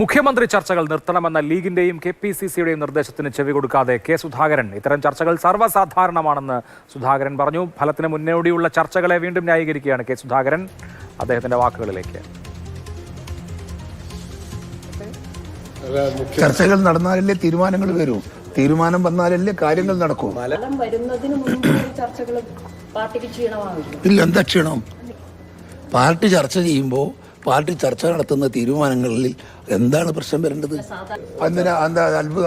മുഖ്യമന്ത്രി ചർച്ചകൾ നിർത്തണമെന്ന ലീഗിന്റെയും കെപിസിസിയുടെയും നിർദ്ദേശത്തിന് ചെവി കൊടുക്കാതെ കെ സുധാകരൻ ഇത്തരം ചർച്ചകൾ സർവ്വസാധാരണമാണെന്ന് സുധാകരൻ പറഞ്ഞു. ഫലത്തിന് മുന്നോടിയുള്ള ചർച്ചകളെ വീണ്ടും ന്യായീകരിക്കുകയാണ് കെ സുധാകരൻ. അദ്ദേഹത്തിന്റെ വാക്കുകളിലേക്ക്. ചർച്ചകൾ നടന്നാലല്ലേ തീരുമാനങ്ങൾ വരൂ, തീരുമാനം വന്നാലല്ലേ കാര്യങ്ങൾ നടക്കൂ. ഇല്ല, എന്താ ക്ഷീണം? പാർട്ടി ചർച്ച ചെയ്യുമ്പോൾ പാർട്ടി ചർച്ച നടത്തുന്ന തീരുമാനങ്ങളിൽ എന്താണ് പ്രശ്നം വരേണ്ടത്? എന്താ അത്ഭുത?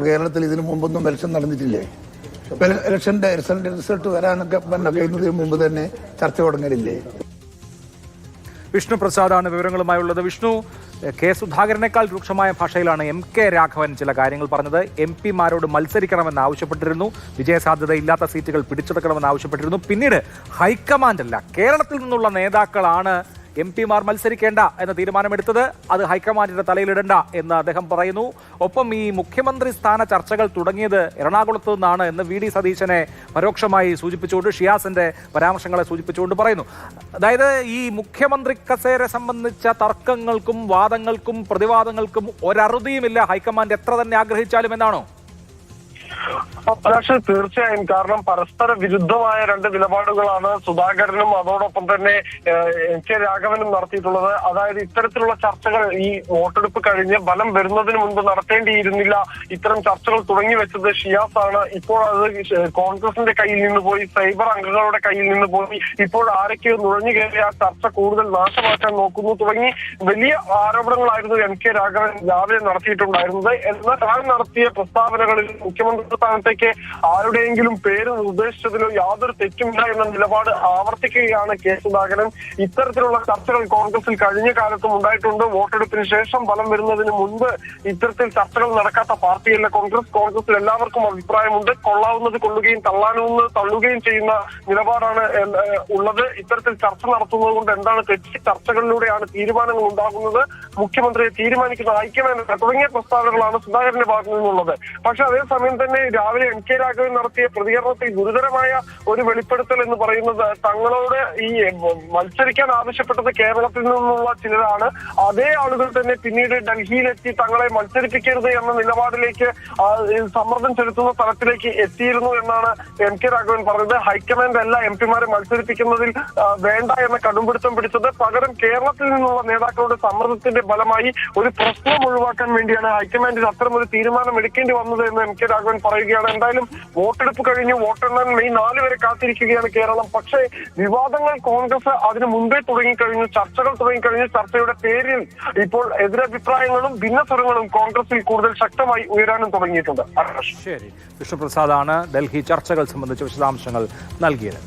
കേരളത്തിൽ ഇതിനു മുമ്പൊന്നും ഇലക്ഷൻ നടന്നിട്ടില്ലേ? ഇലക്ഷന്റെ റിസൾട്ട് വരാനൊക്കെ കഴിയുന്നതിന് മുമ്പ് തന്നെ ചർച്ച തുടങ്ങലില്ലേ? വിഷ്ണു പ്രസാദാണ് വിവരങ്ങളുമായുള്ളത്. വിഷ്ണു, കെ സുധാകരനേക്കാൾ രൂക്ഷമായ ഭാഷയിലാണ് എം.കെ. രാഘവൻ ചില കാര്യങ്ങൾ പറഞ്ഞത്. എം.പിമാരോട് മത്സരിക്കണമെന്ന് ആവശ്യപ്പെട്ടിരുന്നു. വിജയസാധ്യതയില്ലാത്ത സീറ്റുകൾ പിടിച്ചെടുക്കണമെന്ന് ആവശ്യപ്പെട്ടിരുന്നു. പിന്നീട് ഹൈക്കമാൻഡല്ല, കേരളത്തിൽ നിന്നുള്ള നേതാക്കളാണ് എം.പിമാർ മത്സരിക്കേണ്ട എന്ന തീരുമാനമെടുത്തത്. അത് ഹൈക്കമാൻഡിന്റെ തലയിലിടണ്ട എന്ന് അദ്ദേഹം പറയുന്നു. ഒപ്പം ഈ മുഖ്യമന്ത്രി സ്ഥാന ചർച്ചകൾ തുടങ്ങിയത് എറണാകുളത്ത് നിന്നാണ് എന്ന് വി.ഡി. സതീശനെ പരോക്ഷമായി സൂചിപ്പിച്ചുകൊണ്ട്, ഷിയാസിന്റെ പരാമർശങ്ങളെ സൂചിപ്പിച്ചുകൊണ്ട് പറയുന്നു. അതായത് ഈ മുഖ്യമന്ത്രി കസേര സംബന്ധിച്ച തർക്കങ്ങൾക്കും വാദങ്ങൾക്കും പ്രതിവാദങ്ങൾക്കും ഒരറുതിയുമില്ല ഹൈക്കമാൻഡ് എത്ര തന്നെ ആഗ്രഹിച്ചാലും എന്നാണോ? പക്ഷേ തീർച്ചയായും, കാരണം പരസ്പര വിരുദ്ധമായ രണ്ട് നിലപാടുകളാണ് സുധാകരനും അതോടൊപ്പം തന്നെ കെ രാഘവനും നടത്തിയിട്ടുള്ളത്. അതായത് ഇത്തരത്തിലുള്ള ചർച്ചകൾ ഈ വോട്ടെടുപ്പ് കഴിഞ്ഞ് ഫലം വരുന്നതിന് മുൻപ് നടത്തേണ്ടിയിരുന്നില്ല. ഇത്തരം ചർച്ചകൾ തുടങ്ങി വെച്ചത് ഷിയാസ് ആണ്. ഇപ്പോൾ അത് കോൺഗ്രസിന്റെ കയ്യിൽ നിന്ന് പോയി, സൈബർ അംഗങ്ങളുടെ കയ്യിൽ നിന്ന് പോയി, ഇപ്പോൾ ആരൊക്കെയോ നുഴഞ്ഞു കയറി ആ ചർച്ച കൂടുതൽ നാശമാക്കാൻ നോക്കുന്നു തുടങ്ങി വലിയ ആരോപണങ്ങളായിരുന്നു എം.കെ. രാഘവൻ രാവിലെ നടത്തിയിട്ടുണ്ടായിരുന്നത്. എന്നാൽ താൻ നടത്തിയ പ്രസ്താവനകളിൽ മുഖ്യമന്ത്രി സ്ഥാനത്തേക്ക് ആരുടെയെങ്കിലും പേര് നിർദ്ദേശിച്ചതിലോ യാതൊരു തെറ്റുമില്ല എന്ന നിലപാട് ആവർത്തിക്കുകയാണ് കെ സുധാകരൻ. ഇത്തരത്തിലുള്ള ചർച്ചകൾ കോൺഗ്രസിൽ കഴിഞ്ഞ കാലത്തും ഉണ്ടായിട്ടുണ്ട്. വോട്ടെടുപ്പിന് ശേഷം ഫലം വരുന്നതിന് മുൻപ് ഇത്തരത്തിൽ ചർച്ചകൾ നടക്കാത്ത പാർട്ടിയല്ല കോൺഗ്രസ്. കോൺഗ്രസിൽ എല്ലാവർക്കും അഭിപ്രായമുണ്ട്. കൊള്ളാവുന്നത് കൊള്ളുകയും തള്ളാനുള്ളത് തള്ളുകയും ചെയ്യുന്ന നിലപാടാണ് ഉള്ളത്. ഇത്തരത്തിൽ ചർച്ച നടത്തുന്നത് കൊണ്ട് എന്താണ് തെറ്റ്? ചർച്ചകളിലൂടെയാണ് തീരുമാനങ്ങൾ ഉണ്ടാകുന്നത്. മുഖ്യമന്ത്രിയെ തീരുമാനിക്കുന്ന ഹൈക്കമാൻഡ് തുടങ്ങിയ പ്രസ്താവനകളാണ് സുധാകരന്റെ ഭാഗത്തു നിന്നുള്ളത്. പക്ഷെ അതേസമയം തന്നെ രാവിലെ എം.കെ. രാഘവൻ നടത്തിയ പ്രതികരണത്തിൽ ഗുരുതരമായ ഒരു വെളിപ്പെടുത്തൽ എന്ന് പറയുന്നത്, തങ്ങളോട് ഈ മത്സരിക്കാൻ ആവശ്യപ്പെട്ടത് കേരളത്തിൽ നിന്നുള്ള ചിലരാണ്, അതേ ആളുകൾ തന്നെ പിന്നീട് ഡൽഹിയിലെത്തി തങ്ങളെ മത്സരിപ്പിക്കരുത് എന്ന നിലപാടിലേക്ക് സമ്മർദ്ദം ചെലുത്തുന്ന തലത്തിലേക്ക് എത്തിയിരുന്നു എന്നാണ് എം.കെ. രാഘവൻ പറഞ്ഞത്. ഹൈക്കമാൻഡ് അല്ല എം.പിമാരെ മത്സരിപ്പിക്കുന്നതിൽ വേണ്ട എന്ന കടുംപിടുത്തം പിടിച്ചത്, പകരം കേരളത്തിൽ നിന്നുള്ള നേതാക്കളുടെ സമ്മർദ്ദത്തിന്റെ ഫലമായി ഒരു പ്രശ്നം ഒഴിവാക്കാൻ വേണ്ടിയാണ് ഹൈക്കമാൻഡിന് അത്തരമൊരു തീരുമാനം എടുക്കേണ്ടി വന്നത് എന്ന് എം.കെ. രാഘവൻ പറയുകയാണ്. എന്തായാലും വോട്ടെടുപ്പ് കഴിഞ്ഞ് വോട്ടെണ്ണാൻ മെയ് 4 വരെ കാത്തിരിക്കുകയാണ് കേരളം. പക്ഷേ വിവാദങ്ങൾ കോൺഗ്രസ് അതിന് മുമ്പേ തുടങ്ങിക്കഴിഞ്ഞു, ചർച്ചകൾ തുടങ്ങിക്കഴിഞ്ഞു. ചർച്ചയുടെ പേരിൽ ഇപ്പോൾ എതിരഭിപ്രായങ്ങളും ഭിന്നസ്വരങ്ങളും കോൺഗ്രസിൽ കൂടുതൽ ശക്തമായി ഉയരാനും തുടങ്ങിയിട്ടുണ്ട്. ശരി, വിഷ്ണുപ്രസാദാണ് ഡൽഹി ചർച്ചകൾ സംബന്ധിച്ച വിശദാംശങ്ങൾ നൽകിയത്.